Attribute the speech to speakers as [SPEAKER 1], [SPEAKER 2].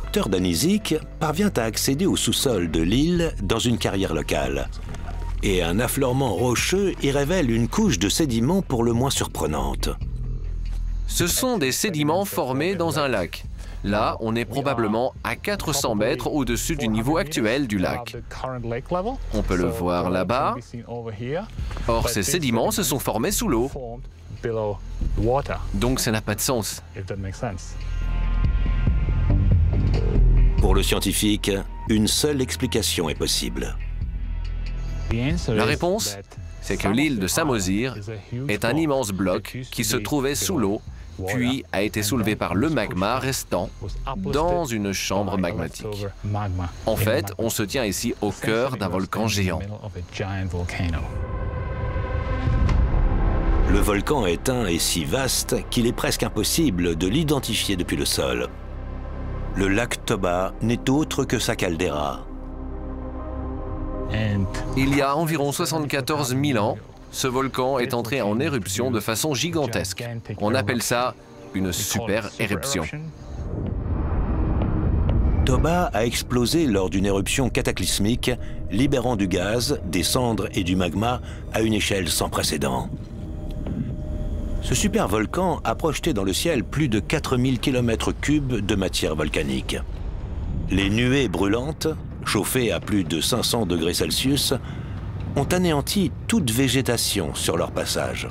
[SPEAKER 1] docteur Danisic parvient à accéder au sous-sol de l'île dans une carrière locale. Et un affleurement rocheux y révèle une couche de sédiments pour le moins surprenante.
[SPEAKER 2] Ce sont des sédiments formés dans un lac. Là, on est probablement à 400 mètres au-dessus du niveau actuel du lac. On peut le voir là-bas. Or, ces sédiments se sont formés sous l'eau. Donc, ça n'a pas de sens.
[SPEAKER 1] Pour le scientifique, une seule explication est possible.
[SPEAKER 2] La réponse, c'est que l'île de Samosir est un immense bloc qui se trouvait sous l'eau, puis a été soulevé par le magma restant dans une chambre magmatique. En fait, on se tient ici au cœur d'un volcan géant.
[SPEAKER 1] Le volcan éteint est si vaste qu'il est presque impossible de l'identifier depuis le sol. Le lac Toba n'est autre que sa caldeira.
[SPEAKER 2] Il y a environ 74 000 ans, ce volcan est entré en éruption de façon gigantesque. On appelle ça une super éruption.
[SPEAKER 1] Toba a explosé lors d'une éruption cataclysmique, libérant du gaz, des cendres et du magma à une échelle sans précédent. Ce supervolcan a projeté dans le ciel plus de 4000 km3 de matière volcanique. Les nuées brûlantes, chauffées à plus de 500 degrés Celsius, ont anéanti toute végétation sur leur passage.